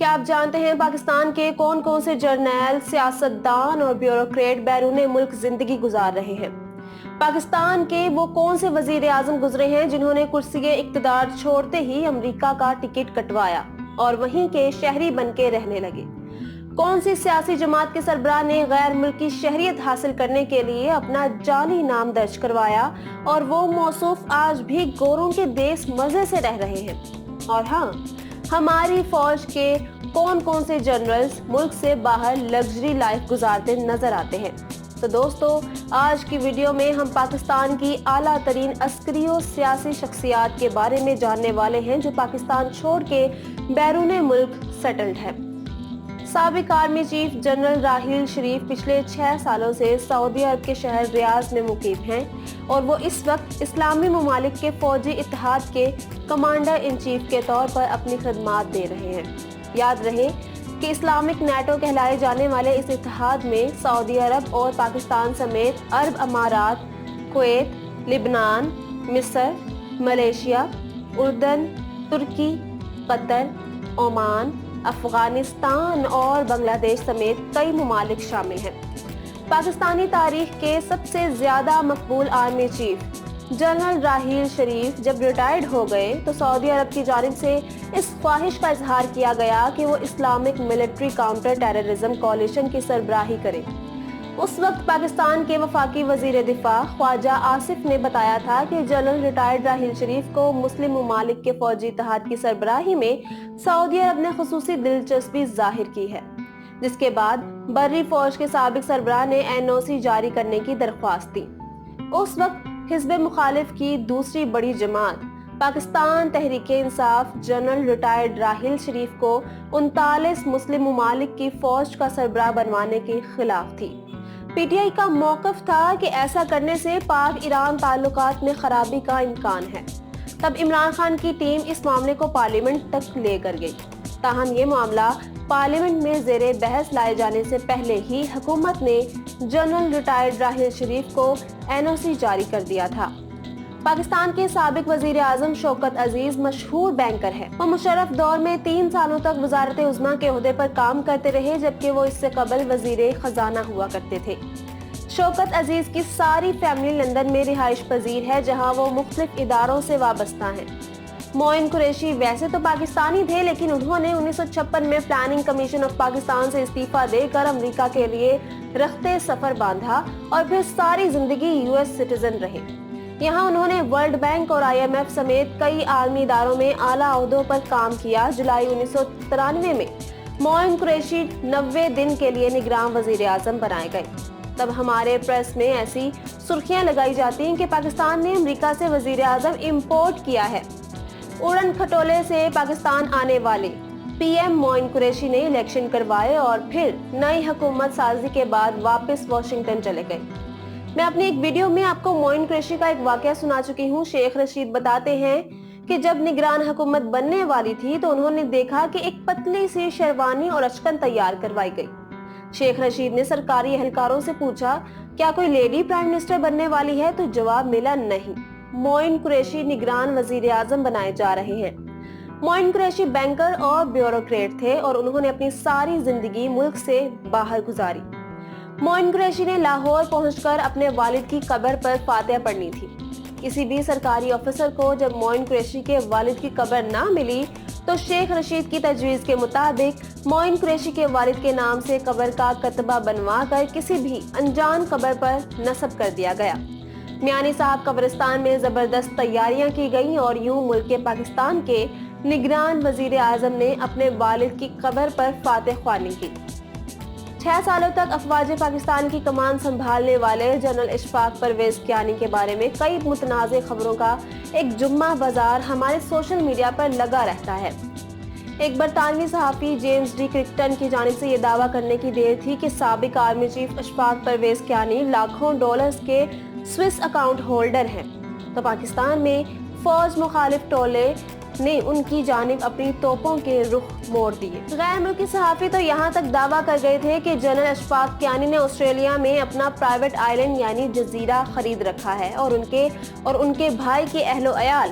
کیا آپ جانتے ہیں پاکستان کے کون کون سے جرنیل، سیاستدان اور بیوروکریٹ بیرون ملک زندگی گزار رہے ہیں؟ پاکستان کے وہ کون سے وزیر اعظم گزرے ہیں جنہوں نے کرسی اقتدار چھوڑتے ہی امریکہ کا ٹکٹ کٹوایا اور وہیں کے شہری بن کے رہنے لگے؟ کون سی سیاسی جماعت کے سربراہ نے غیر ملکی شہریت حاصل کرنے کے لیے اپنا جعلی نام درج کروایا اور وہ موصوف آج بھی گوروں کے دیس مزے سے رہ رہے ہیں؟ اور ہاں، ہماری فوج کے کون کون سے جنرلز ملک سے باہر لگژری لائف گزارتے نظر آتے ہیں؟ تو دوستو، آج کی ویڈیو میں ہم پاکستان کی اعلیٰ ترین عسکری و سیاسی شخصیات کے بارے میں جاننے والے ہیں جو پاکستان چھوڑ کے بیرون ملک سیٹلڈ ہے۔ سابق army chief general Raheel Sharif پچھلے 6 سالوں سے سعودی عرب کے شہر ریاض میں مقیم ہیں اور وہ اس وقت اسلامی ممالک کے فوجی اتحاد کے کمانڈر ان چیف کے طور پر اپنی خدمات دے رہے ہیں۔ یاد رہے کہ اسلامک نیٹو کہلائے جانے والے اس اتحاد میں سعودی عرب اور پاکستان سمیت عرب امارات، کویت، لبنان، مصر، ملیشیا، اردن، ترکی، قطر، عمان، افغانستان اور بنگلہ دیش سمیت کئی ممالک شامل ہیں۔ پاکستانی تاریخ کے سب سے زیادہ مقبول army chief general Raheel Sharif جب ریٹائرڈ ہو گئے تو سعودی عرب کی جانب سے اس خواہش کا اظہار کیا گیا کہ وہ Islamic military counter terrorism coalition کی سربراہی کرے۔ اس وقت پاکستان کے وفاقی وزیر دفاع خواجہ آصف نے بتایا تھا کہ جنرل ریٹائرڈ راحیل شریف کو مسلم ممالک کے فوجی اتحاد کی سربراہی میں سعودی عرب نے خصوصی دلچسپی ظاہر کی ہے، جس کے بعد بری فوج کے سابق سربراہ نے NOC جاری کرنے کی درخواست دی۔ اس وقت حزب مخالف کی دوسری بڑی جماعت پاکستان تحریک انصاف جنرل ریٹائرڈ راحیل شریف کو 39 مسلم ممالک کی فوج کا سربراہ بنوانے کے خلاف تھی۔ PTI کا موقف تھا کہ ایسا کرنے سے پاک ایران تعلقات میں خرابی کا امکان ہے۔ تب عمران خان کی ٹیم اس معاملے کو پارلیمنٹ تک لے کر گئی، تاہم یہ معاملہ پارلیمنٹ میں زیر بحث لائے جانے سے پہلے ہی حکومت نے جنرل ریٹائرڈ راحیل شریف کو NOC جاری کر دیا تھا۔ پاکستان کے سابق وزیر اعظم شوکت عزیز مشہور بینکر ہے۔ وہ مشرف دور میں 3 سالوں تک وزارت عظمیٰ کے عہدے پر کام کرتے رہے، جبکہ وہ اس سے قبل وزیر خزانہ ہوا کرتے تھے۔ شوکت عزیز کی ساری فیملی لندن میں رہائش پذیر ہے، جہاں وہ مختلف اداروں سے وابستہ ہیں۔ معین قریشی ویسے تو پاکستانی تھے، لیکن انہوں نے 1956 میں پلاننگ کمیشن آف پاکستان سے استعفیٰ دے کر امریکہ کے لیے رخت سفر باندھا اور پھر ساری زندگی US سٹیزن رہے۔ یہاں انہوں نے ورلڈ بینک اور IMF سمیت کئی عالمی اداروں میں اعلیٰ عہدوں پر کام کیا۔ جولائی 1993 میں معین قریشی 90 دن کے لیے نگراں وزیر اعظم بنائے گئے۔ تب ہمارے پریس میں ایسی سرخیاں لگائی جاتی ہیں کہ پاکستان نے امریکہ سے وزیر اعظم امپورٹ کیا ہے۔ اڑن کھٹولے سے پاکستان آنے والے PM معین قریشی نے الیکشن کروائے اور پھر نئی حکومت سازی کے بعد واپس واشنگٹن چلے گئے۔ میں اپنی ایک ویڈیو میں آپ کو معین قریشی کا ایک واقعہ سنا چکی ہوں۔ شیخ رشید بتاتے ہیں کہ جب نگران حکومت بننے والی تھی تو انہوں نے دیکھا کہ ایک پتلی سی شیروانی اور اچکن تیار کروائی گئی۔ شیخ رشید نے سرکاری اہلکاروں سے پوچھا، کیا کوئی لیڈی پرائم منسٹر بننے والی ہے؟ تو جواب ملا، نہیں، معین قریشی نگران وزیر اعظم بنائے جا رہے ہیں۔ معین قریشی بینکر اور بیوروکریٹ تھے اور انہوں نے اپنی ساری زندگی ملک سے باہر گزاری۔ معین قریشی نے لاہور پہنچ کر اپنے والد کی قبر پر فاتحہ پڑھنی تھی۔ کسی بھی سرکاری آفیسر کو جب معین قریشی کے والد کی قبر نہ ملی تو شیخ رشید کی تجویز کے مطابق معین قریشی کے والد کے نام سے قبر کا کتبہ بنوا کر کسی بھی انجان قبر پر نصب کر دیا گیا۔ میانی صاحب قبرستان میں زبردست تیاریاں کی گئیں اور یوں ملک پاکستان کے نگران وزیر اعظم نے اپنے والد کی قبر پر فاتح خوانی کی۔ 6 سالوں تک افواج پاکستان کی کمان سنبھالنے والے جنرل اشفاق پرویز کیانی کے بارے میں کئی متنازع خبروں کا ایک جمعہ بازار ہمارے سوشل میڈیا پر لگا رہتا ہے۔ ایک برطانوی صحافی جیمز ڈی کرکٹن کی جانب سے یہ دعویٰ کرنے کی دیر تھی کہ سابق آرمی چیف اشفاق پرویز کیانی لاکھوں ڈالرز کے سوئس اکاؤنٹ ہولڈر ہیں، تو پاکستان میں فوج مخالف ٹولے نے ان کی جانب اپنی توپوں کے رخ موڑ دیے۔ غیر ملکی صحافی تو یہاں تک دعویٰ کر گئے تھے کہ جنرل اشفاق کیانی نے آسٹریلیا میں اپنا پرائیویٹ آئلینڈ یعنی جزیرہ خرید رکھا ہے اور ان کے بھائی کے اہل و عیال